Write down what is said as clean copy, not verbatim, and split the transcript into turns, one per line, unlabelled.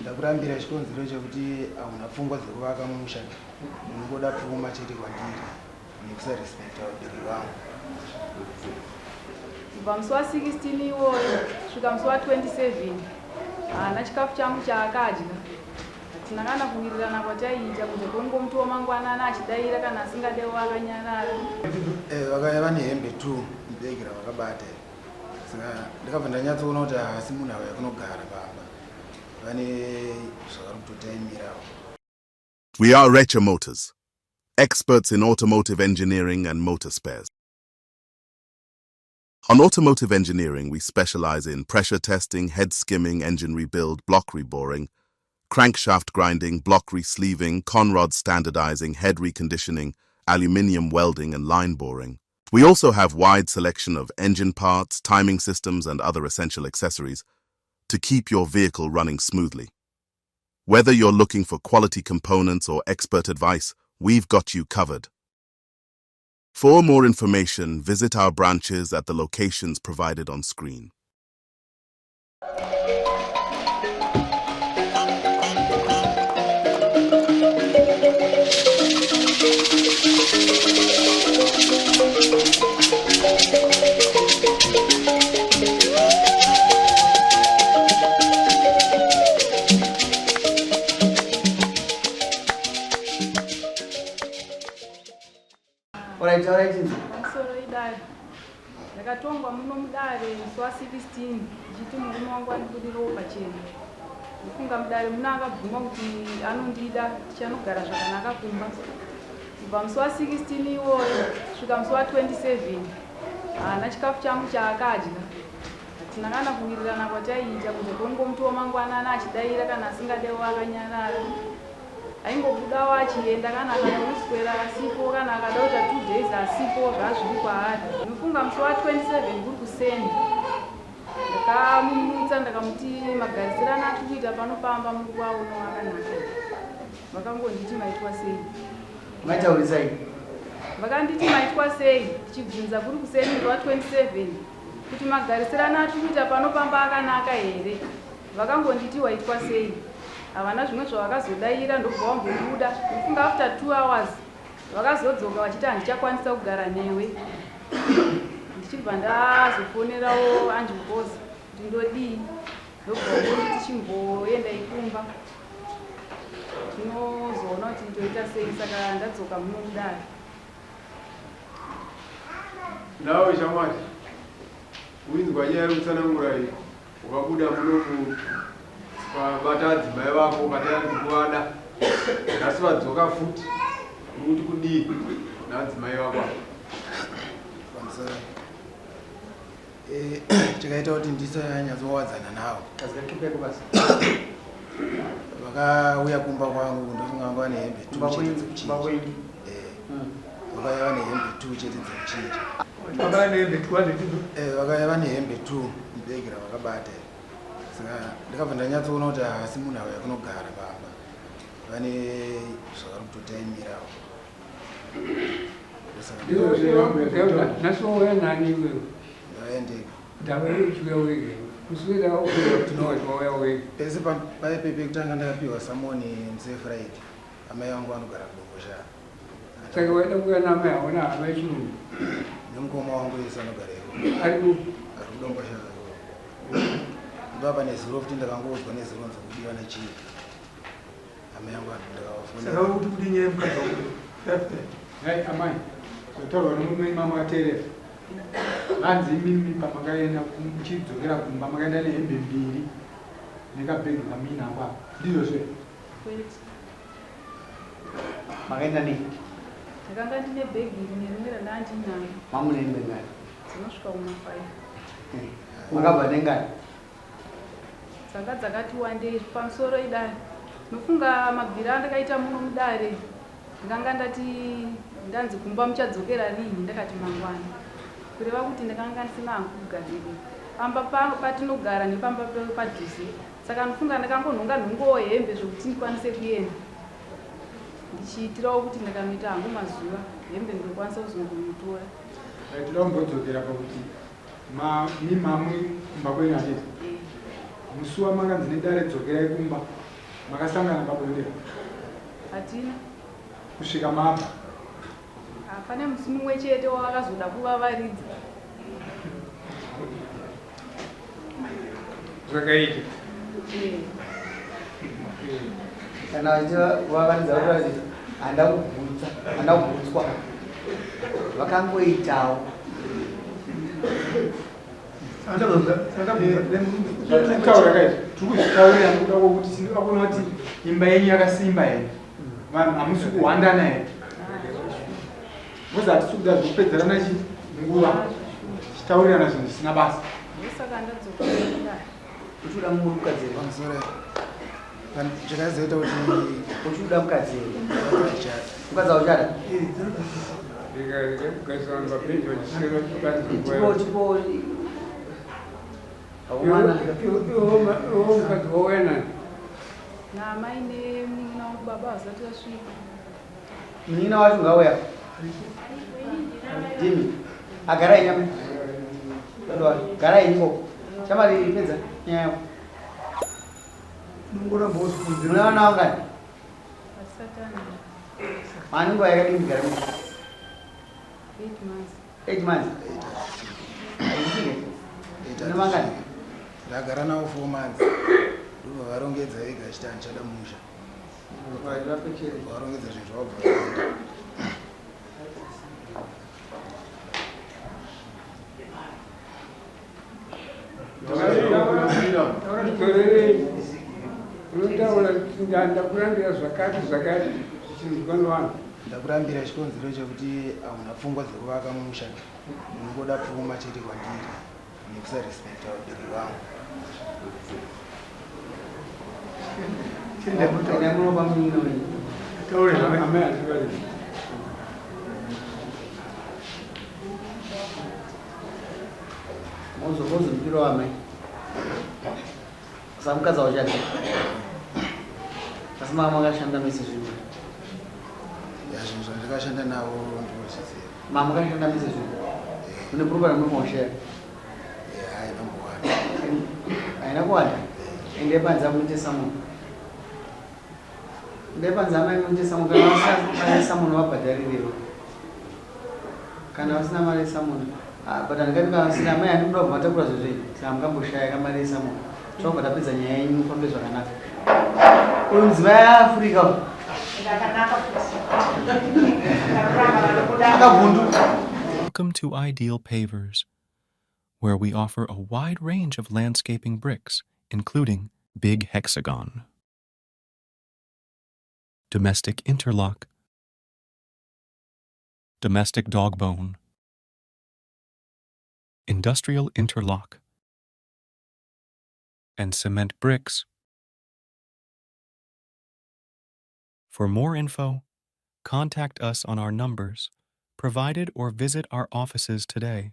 ndakurambira chikonzero chekuti auna pfungwa dzekuvaka musha unongoda pfuma chete kwandiri nekusarespekta vabereki vangu.
Kubva musi wa16 iwoyo kusvika musi wa27 haana chikafu changu chaakadya. Hatina kana kuwirirana kwataiita kuti kongo muti wamangwanana achidayira kana asingadewo akanyarara.
Vakaya vane hembe 2 mubhegi ravakabata. Saka ndakabva ndanyatsoona kuti hasi munhu ava yakunogara pamba vane zvavari kutotaimirawo.
We are Retro Motors, experts in automotive engineering and motor spares. On automotive engineering, we specialize in pressure testing, head skimming, engine rebuild, block reboring, crankshaft grinding, block resleeving, conrod standardizing, head reconditioning, aluminium welding, and line boring. We also have wide selection of engine parts, timing systems, and other essential accessories to keep your vehicle running smoothly. Whether you're looking for quality components or expert advice, we've got you covered. For more information, visit our branches at the locations provided on screen.
Alright.
Pamusoro idare. Ndakatongwa muno mudare musi wa16 ndichiti murume wangu andibudirawo pachena. Ndifunga mudare muno akabvuma kuti anondida tichanogara zvakanaka kumba. Kubva musi wa16 iwoyo kusvika musi wa27 haana chikafu changu chaakadya. Hatina kana kuwirirana kwataiita kuti kongo muti wamangwanana achidayira kana asingadewo akanyarara. Aingobudawo achienda kana akanoswera asipo kana akada kuita 2 days asipo zvazviri kwaari. Ndinofunga musi wa27 kuri kuseni ndakamumutsa ndakamuti magarisirana atiri kuita panopamba muri kwauno akanaka. Vakangonditi maitwa sei?
Maitaurisai?
Vakanditi maitwa sei tichibvunza kuri kuseni wa27 kuti magarisirana atiri kuita panopamba akanaka here. Vakangonditi waitwa sei? Havana zvimwe zvavakazodayira ndobva wambobuda. Ndifunga after 2 hours vakazodzoka vachiti handichakwanisa kugara newe. Ndichibva ndazofonerawo anjikozi kuti ndodii ndobva ndoti tichimboenda ikumba. Tinozoona kuti ndoita sei, saka ndadzoka muno mudare.
Nawe shamwari uinzwa nyaya yekutsanangurai ukabuda muno batadzi mai vako katayandi kuvada asi vadzoka futi kuti kudii naadzimai vako
pamusoro chikaita kuti ndisanyatsowadzana navo vakauya kumba kwangu ndofunga vanga vane hembe 2 chete dzekuchinja. Vakauya vane hembe 2 chete dzekuchinja. Vakauya vane hembe 2 mubhegi ravakabata. Saka ndakabva ndanyatsoona kuti hasi munhu ava yakunogara pamba vane zvavari kutotaimirawo. Pese paipe pekutanga ndakapiwa samoni muse Friday amai vangu vanogara kudongosha. Nemukoma wangu yese anogara ari kudongosha. Baba nezuro kuti ndakangozwa nezuro nzokudiwa nechii. Amai yangu ndakawafuna.
Saka kuti kuti nyeye mukadzi wangu. Hai amai. Zotaurwa nomumwe mama ateerera. Vanzi mimi pamakaenda muchidzokera kumba makaenda nehembe 2 nekabhegi kamina apa. Ndizvo zve. Makaenda nei?
Ndakanga ndine bhegi rimwe randandinayo.
Mamune hembe ngani?
Dzinosvika kuma 5.
Makabva nengani?
Dzanga dzakati wandei pamusoro idare. Nofunga mabhiri andakaita muno mudare ndakanga ndati ndanzi kumba muchadzokera rini, ndakati mangwana. Kureva kuti ndakanga ndisina hangu kugadzirira pamba patinogara nepamba padhuze. Saka nofunga ndakangonhonga nhongowo hembe zvokuti ndikwanise kuenda. Ndichiitirawo kuti ndakanoita hangu mazuva hembe ndokwanisa kuzongomutora.
Tinoda kumbodzokera pakuti mimamwe kumba kwenu handiti. Musi wamanganzi nedare dzokerai kumba makasangana pabonde
hatina
kusvika mapa
pane musi mumwe chete wakazoda kuvavaridza
zvakaita
kana vavaridza kuti handa kugutswa vakangoitawo
tikuzvitaurira nekuda kwokuti akuna kuti imba yenyu yakasimba here vanhu hamusi kuhwandana here vozi hatisi kuda zvekupedzerana nguva tichitaurirana zvinhu zvisina basa
ndosaka ndadzokaa
uchiuda mukadzi here
pamusoro chakazoita kuti
uchiuda mukadzi here mukadzi auchada tipo
mukadzi wawena
namai nemunina wangu baba vasati vasvika
munina wacho ngauya dimi agarai nyama garai niko chamari pedza nyaya yako muna vana vangani
vasati
mani nguva yakadini gara 8 months mune vangani
ndagara navo 4 months ndobva varongedza vega achiti handichada musha varongedza zvinhu zvavabva ndakurambira chikonzero chekuti hauna pfungwa dzekuvaka musha unongoda pfuma chete kwandiri nekusarespekta vabereki vangu
munopa munino wenyu mozomupiro wamai saka mukadzi wauchada asi mama makashanda mese zvinhu
zvinhu zvandakashanda navo ndinoziziva
mama makashanda mese zvinhu mune purobara munomoshera
haina kuwanda
haina kuwanda ende panza muite samuno ende panza amai muite samuno kana vasina mari samuno vabhadharirewo kana vasina mari samuno but andikati kana vasina amai handikuda kubva matakura zvezvenyu saka mukamboshaya mari samuno tobva tapedza nyaya yenyu mufambe zvakanaka uyu mudzimai aafrica
Welcome to Ideal Pavers, where we offer a wide range of landscaping bricks, including Big Hexagon, Domestic Interlock, Domestic Dogbone, Industrial Interlock, and Cement Bricks. For more info, contact us on our numbers provided or visit our offices today.